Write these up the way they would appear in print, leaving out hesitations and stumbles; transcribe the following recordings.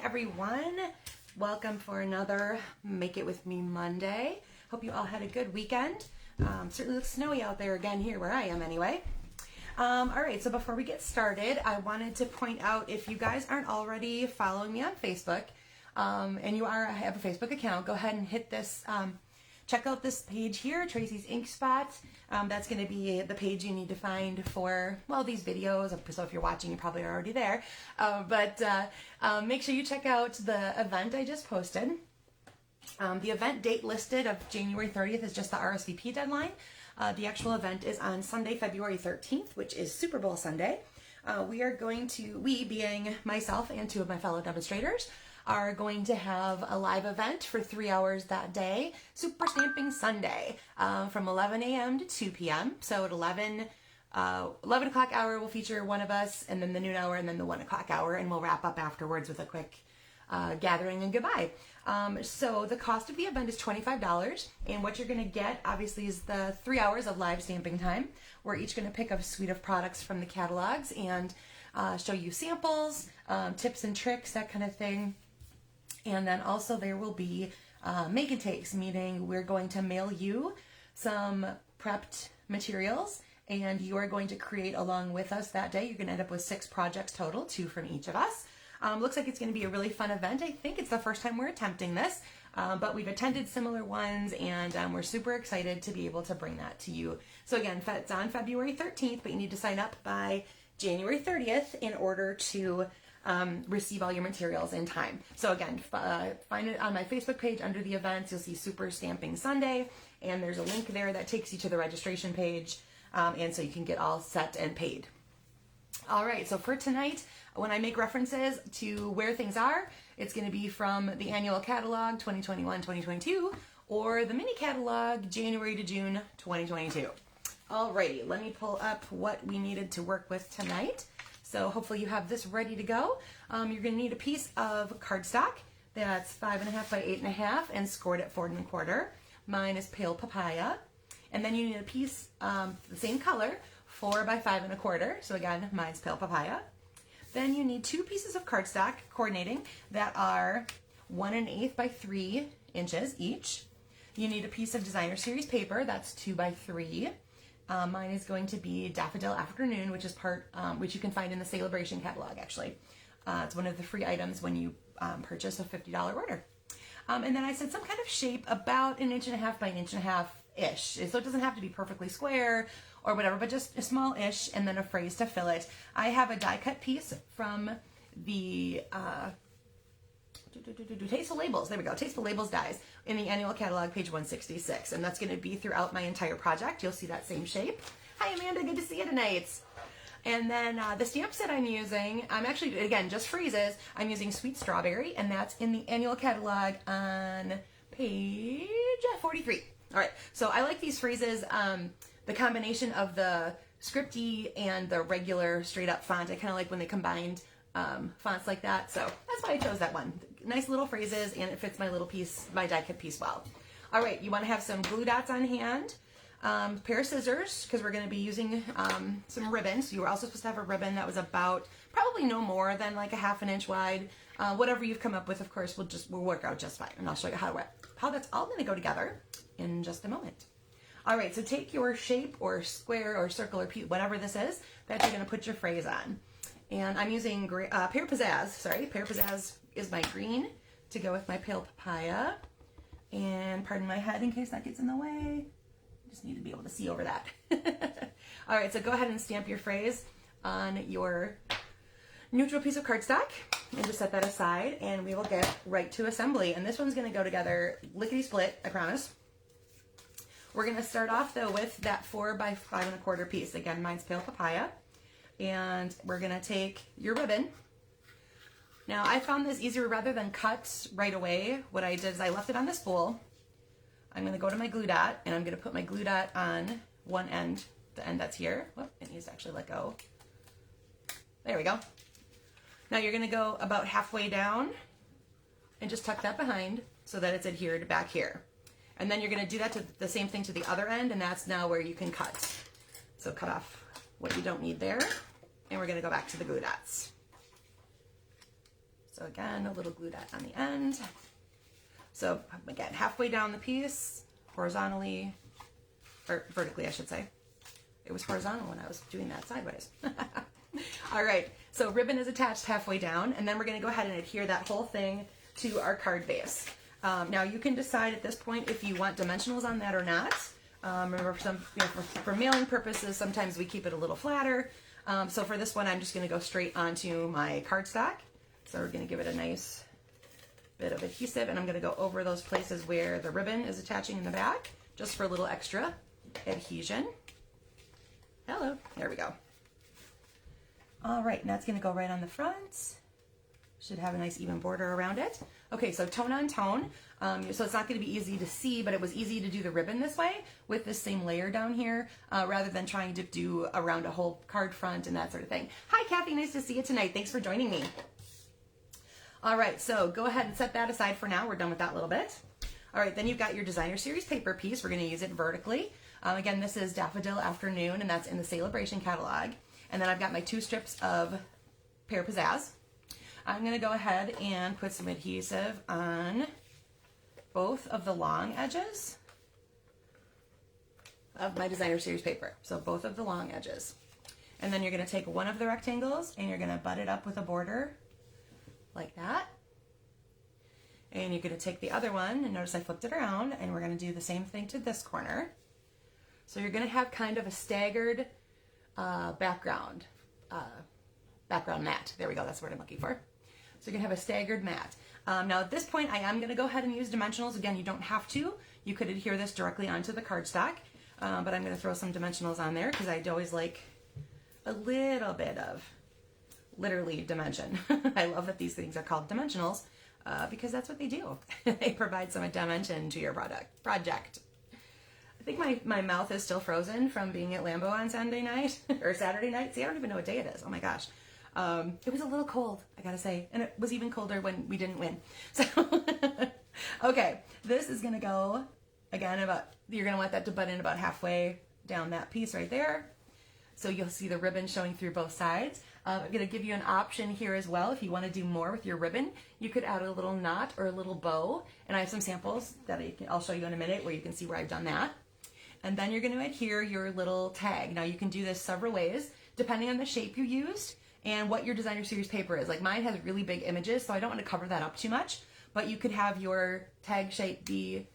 everyone. Welcome for another Make It With Me Monday. Hope you all had a good weekend. Certainly looks snowy out there again here where I am anyway. All right, so before we get started, I wanted to point out, if you guys aren't already following me on Facebook, and you have a Facebook account, go ahead and hit this, check out this page here, Tracy's Ink Spot. That's going to be the page you need to find for, well, these videos. So if you're watching, you probably are already there. But make sure you check out the event I just posted. The event date listed of January 30th is just the RSVP deadline. The actual event is on Sunday, February 13th, which is Super Bowl Sunday. We being myself and two of my fellow demonstrators, are going to have a live event for 3 hours that day, Super Stamping Sunday, from 11 a.m. to 2 p.m. So at 11 o'clock hour will feature one of us, and then the noon hour, and then the 1 o'clock hour, and we'll wrap up afterwards with a quick gathering and goodbye. So the cost of the event is $25, and what you're going to get, obviously, is the 3 hours of live stamping time. We're each going to pick up a suite of products from the catalogs and show you samples, tips and tricks, that kind of thing. And then also there will be make and takes, meaning we're going to mail you some prepped materials, and you are going to create along with us that day. You're going to end up with 6 projects total, 2 from each of us. Looks like it's going to be a really fun event. I think it's the first time we're attempting this, but we've attended similar ones, and we're super excited to be able to bring that to you. So again, it's on February 13th, but you need to sign up by January 30th in order to receive all your materials in time. So again, find it on my Facebook page under the events. You'll see Super Stamping Sunday, and there's a link there that takes you to the registration page, and so you can get all set and paid. All right, so for tonight, when I make references to where things are, it's going to be from the annual catalog 2021-2022 or the mini catalog January to June 2022. Alrighty, let me pull up what we needed to work with tonight. So hopefully you have this ready to go. You're going to need a piece of cardstock that's 5.5 by 8.5 and scored at 4 1/4. Mine is Pale Papaya. And then you need a piece the same color, 4 by 5 1/4. So again, mine's Pale Papaya. Then you need 2 pieces of cardstock coordinating that are 1 1/8 by 3 inches each. You need a piece of designer series paper that's 2 by 3. Mine is going to be Daffodil Afternoon, which is which you can find in the Celebration catalog, actually. It's one of the free items when you purchase a $50 order. And then I said some kind of shape about 1.5 inches by 1.5 inches-ish. So it doesn't have to be perfectly square or whatever, but just a small-ish, and then a phrase to fill it. I have a die-cut piece from the Tasteful Labels, there we go, Tasteful Labels dies in the annual catalog, page 166, and that's going to be throughout my entire project. You'll see that same shape. Hi Amanda, good to see you tonight. And then the stamp set I'm using, I'm actually, again, just phrases. I'm using Sweet Strawberry, and that's in the annual catalog on page 43. All right, so I like these phrases, the combination of the scripty and the regular straight up font. I kind of like when they combined fonts like that, so that's why I chose that one. Nice little phrases, and it fits my little piece, my die cut piece well. All right, you want to have some glue dots on hand, pair of scissors, because we're going to be using some ribbons. You were also supposed to have a ribbon that was about probably no more than like a 1/2 inch wide. Whatever you've come up with, of course, will work out just fine, and I'll show you how that's all going to go together in just a moment. All right, so take your shape or square or circle or whatever this is that you're going to put your phrase on. And I'm using Pear Pizzazz. Sorry, Pear Pizzazz is my green to go with my Pale Papaya. And pardon my head in case that gets in the way. Just need to be able to see over that. All right, so go ahead and stamp your phrase on your neutral piece of cardstock and just set that aside, and we will get right to assembly. And this one's going to go together lickety-split, I promise. We're going to start off, though, with that 4 by 5 1/4 piece. Again, mine's Pale Papaya. And we're going to take your ribbon. Now, I found this easier rather than cut right away. What I did is I left it on the spool. I'm going to go to my glue dot, and I'm going to put my glue dot on one end, the end that's here. Whoop, it needs to actually let go. There we go. Now you're going to go about halfway down and just tuck that behind so that it's adhered back here. And then you're going to do that to the same thing to the other end, and that's now where you can cut. So cut off what you don't need there, and we're going to go back to the glue dots. So So again, a little glue dot on the end. So again, halfway down the piece, horizontally, or vertically, I should say. It was horizontal when I was doing that sideways. All right, so ribbon is attached halfway down, and then we're gonna go ahead and adhere that whole thing to our card base. Now you can decide at this point if you want dimensionals on that or not. Remember, for mailing purposes, sometimes we keep it a little flatter. So for this one, I'm just gonna go straight onto my cardstock. So we're gonna give it a nice bit of adhesive, and I'm gonna go over those places where the ribbon is attaching in the back, just for a little extra adhesion. Hello, there we go. All right, and that's gonna go right on the front. Should have a nice even border around it. Okay, so tone on tone. So it's not gonna be easy to see, but it was easy to do the ribbon this way with this same layer down here, rather than trying to do around a whole card front and that sort of thing. Hi, Kathy, nice to see you tonight. Thanks for joining me. All right, so go ahead and set that aside for now. We're done with that little bit. All right, then you've got your designer series paper piece. We're gonna use it vertically. Again, this is Daffodil Afternoon, and that's in the Celebration catalog. And then I've got my 2 strips of Pear Pizzazz. I'm gonna go ahead and put some adhesive on both of the long edges of my designer series paper. So both of the long edges. And then you're gonna take one of the rectangles and you're gonna butt it up with a border like that. And you're gonna take the other one, and notice I flipped it around, and we're gonna do the same thing to this corner. So you're gonna have kind of a staggered background mat. There we go, that's what I'm looking for. So you're gonna have a staggered mat. Now at this point, I am gonna go ahead and use dimensionals. Again, you don't have to. You could adhere this directly onto the cardstock, but I'm gonna throw some dimensionals on there because I always like a little bit of literally dimension. I love that these things are called dimensionals because that's what they do. They provide some dimension to your project. I think my mouth is still frozen from being at Lambeau on Sunday night or Saturday night. See, I don't even know what day it is. Oh my gosh. It was a little cold, I gotta say, and it was even colder when we didn't win. So, okay, this is gonna go again you're gonna want that to butt in about halfway down that piece right there. So you'll see the ribbon showing through both sides. I'm going to give you an option here as well. If you want to do more with your ribbon, you could add a little knot or a little bow. And I have some samples that I'll show you in a minute where you can see where I've done that. And then you're going to adhere your little tag. Now you can do this several ways depending on the shape you used and what your designer series paper is. Like mine has really big images, so I don't want to cover that up too much. But you could have your tag shape be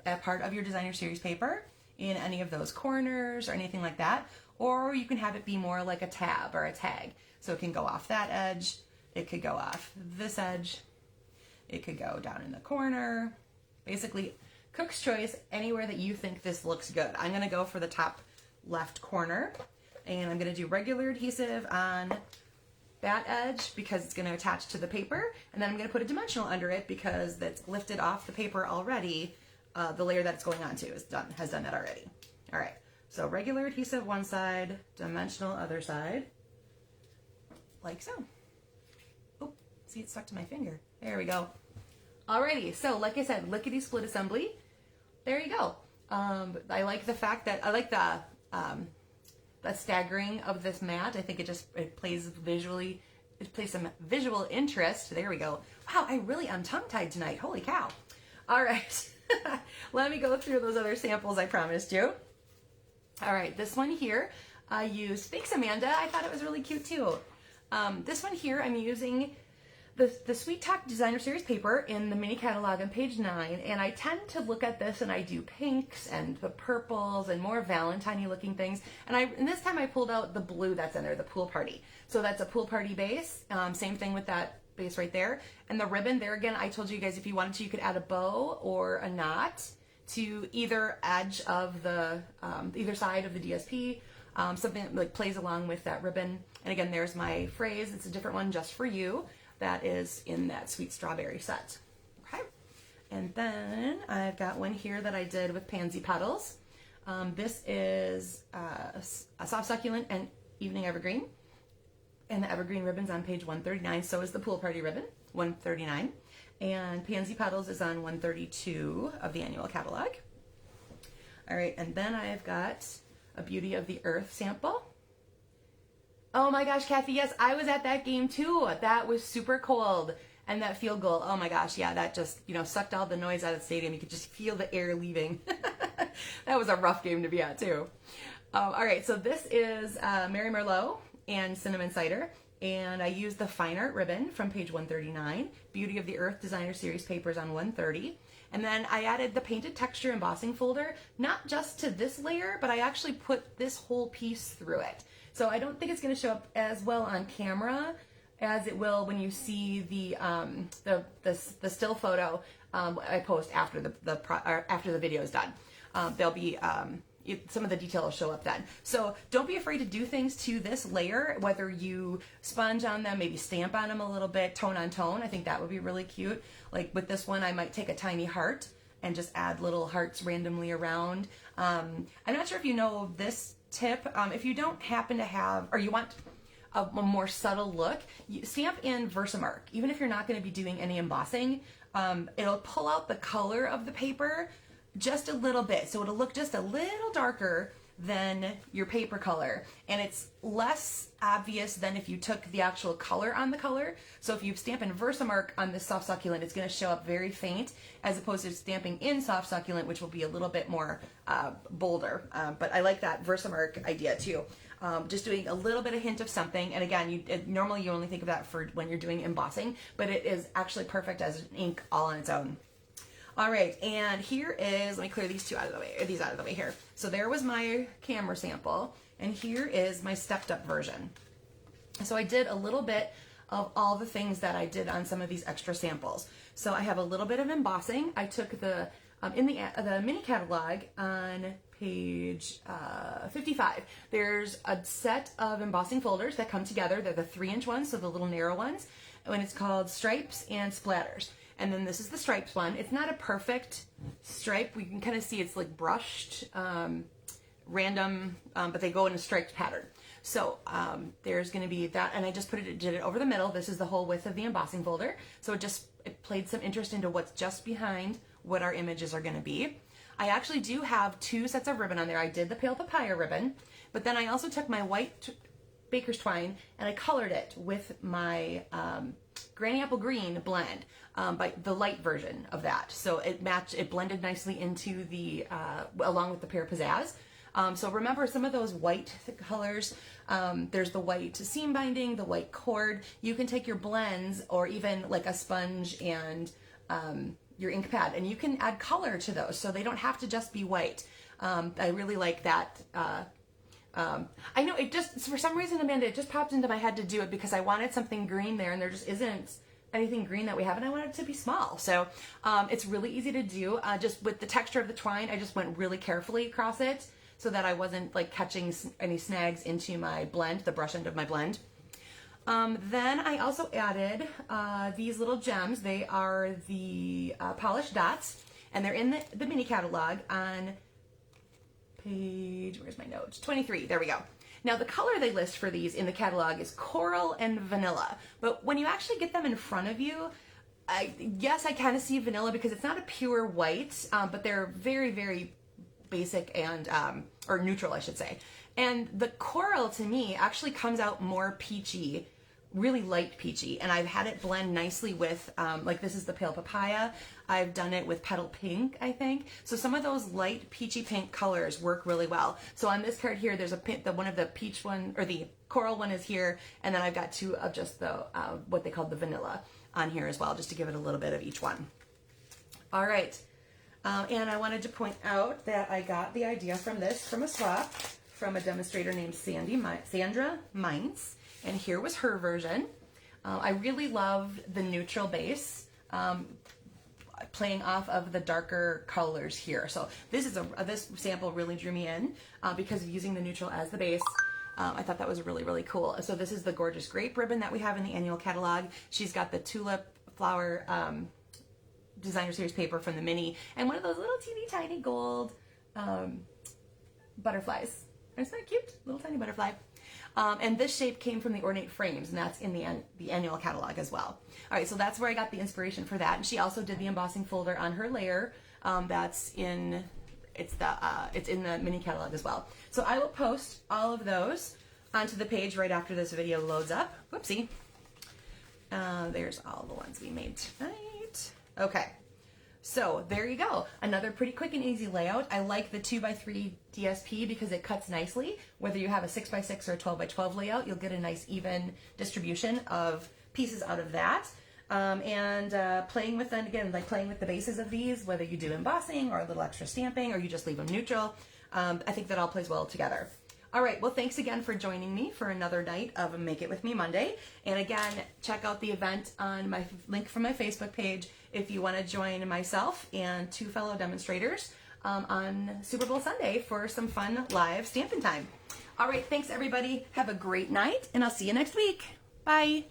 a part of your designer series paper in any of those corners or anything like that. Or you can have it be more like a tab or a tag. So it can go off that edge, it could go off this edge, it could go down in the corner. Basically, cook's choice, anywhere that you think this looks good. I'm gonna go for the top left corner, and I'm gonna do regular adhesive on that edge because it's gonna attach to the paper, and then I'm gonna put a dimensional under it because that's lifted off the paper already. The layer that it's going onto has done that already. All right. So regular adhesive one side, dimensional other side, like so. Oh, see, it stuck to my finger. There we go. Alrighty, so like I said, lickety split assembly. There you go. I like the fact that, I like the staggering of this mat. I think it plays visually, it plays some visual interest. There we go. Wow, I really am tongue-tied tonight. Holy cow. All right, let me go through those other samples I promised you. All right, this one here I used, thanks Amanda, I thought it was really cute too. This one here I'm using the Sweet Talk Designer Series paper in the mini catalog on page 9, and I tend to look at this and I do pinks and the purples and more Valentine-y looking things, and this time I pulled out the blue that's in there, the Pool Party. So that's a Pool Party base, same thing with that base right there. And the ribbon there again, I told you guys if you wanted to, you could add a bow or a knot to either edge of the, either side of the DSP, something that like plays along with that ribbon. And again, there's my phrase, it's a different one just for you, that is in that Sweet Strawberry set. Okay, and then I've got one here that I did with Pansy Petals. This is a Soft Succulent and Evening Evergreen, and the Evergreen ribbon's on page 139, so is the Pool Party ribbon, 139. And Pansy Petals is on 132 of the annual catalog. All right, and then I've got a Beauty of the Earth sample. Oh my gosh, Kathy, yes, I was at that game too. That was super cold. And that field goal, oh my gosh, yeah, that just, you know, sucked all the noise out of the stadium. You could just feel the air leaving. That was a rough game to be at too. All right, so this is Mary Merlot and Cinnamon Cider. And I used the Fine Art ribbon from page 139, Beauty of the Earth Designer Series papers on 130. And then I added the painted texture embossing folder, not just to this layer, but I actually put this whole piece through it. So I don't think it's going to show up as well on camera as it will when you see the still photo I post after the video is done. There'll be some of the detail will show up then. So don't be afraid to do things to this layer, whether you sponge on them, maybe stamp on them a little bit, tone on tone. I think that would be really cute. Like with this one, I might take a tiny heart and just add little hearts randomly around. I'm not sure if you know this tip. If you don't happen to have, or you want a more subtle look, you stamp in Versamark. Even if you're not going to be doing any embossing, it'll pull out the color of the paper just a little bit, so it'll look just a little darker than your paper color, and it's less obvious than if you took the actual color on the color. So if you stamp in Versamark on this soft succulent, it's going to show up very faint, as opposed to stamping in soft succulent, which will be a little bit more bolder. But I like that Versamark idea too. Just doing a little bit of hint of something, and again, normally you only think of that for when you're doing embossing, but it is actually perfect as an ink all on its own. All right, and here is, let me clear these out of the way here. So there was my camera sample, and here is my stepped up version. So I did a little bit of all the things that I did on some of these extra samples. So I have a little bit of embossing. I took the, in the mini catalog on page 55, there's a set of embossing folders that come together. They're the 3-inch ones, so the little narrow ones, and it's called Stripes and Splatters. And then this is the stripes one. It's not a perfect stripe. We can kind of see it's like brushed, random, but they go in a striped pattern. So there's going to be that, and I just did it over the middle. This is the whole width of the embossing folder. So it played some interest into what's just behind what our images are going to be. I actually do have 2 sets of ribbon on there. I did the pale papaya ribbon, but then I also took my white baker's twine and I colored it with my Granny Apple Green blend, but the light version of that. So it blended nicely into the, along with the Pear Pizzazz. So remember some of those white colors. There's the white seam binding, the white cord. You can take your blends or even like a sponge and your ink pad, and you can add color to those so they don't have to just be white. I really like that. I know it just, for some reason, Amanda, it just popped into my head to do it because I wanted something green there, and there just isn't anything green that we have, and I wanted it to be small. So it's really easy to do. Just with the texture of the twine, I just went really carefully across it so that I wasn't like catching any snags into my blend, the brush end of my blend. Then I also added these little gems. They are the polished dots, and they're in the mini catalog on page, where's my notes? 23, there we go. Now the color they list for these in the catalog is coral and vanilla, but when you actually get them in front of you, yes, I kind of see vanilla because it's not a pure white, but they're very, very basic and, or neutral, I should say. And the coral to me actually comes out more peachy, really light peachy, and I've had it blend nicely with, like this is the pale papaya. I've done it with petal pink, I think. So some of those light peachy pink colors work really well. So on this card here, there's one of the peach one, or the coral one is here, and then I've got 2 of just the, what they call the vanilla on here as well, just to give it a little bit of each one. All right, and I wanted to point out that I got the idea from a swap from a demonstrator named Sandra Mines. And here was her version. I really love the neutral base, playing off of the darker colors here. So this sample really drew me in because of using the neutral as the base. I thought that was really, really cool. So this is the gorgeous grape ribbon that we have in the annual catalog. She's got the tulip flower designer series paper from the mini, and one of those little teeny tiny gold butterflies. Isn't that cute? Little tiny butterfly. And this shape came from the Ornate Frames, and that's in the annual catalog as well. All right, so that's where I got the inspiration for that. And she also did the embossing folder on her layer. It's in the mini catalog as well. So I will post all of those onto the page right after this video loads up. Whoopsie. There's all the ones we made tonight. Okay. So there you go. Another pretty quick and easy layout. I like the 2x3 DSP because it cuts nicely. Whether you have a 6x6 or a 12x12 layout, you'll get a nice even distribution of pieces out of that. Playing with them, again, like playing with the bases of these, whether you do embossing or a little extra stamping or you just leave them neutral, I think that all plays well together. All right, well, thanks again for joining me for another night of Make It With Me Monday. And again, check out the event on my link from my Facebook page if you want to join myself and 2 fellow demonstrators on Super Bowl Sunday for some fun live stamping time. All right, thanks everybody. Have a great night, and I'll see you next week. Bye.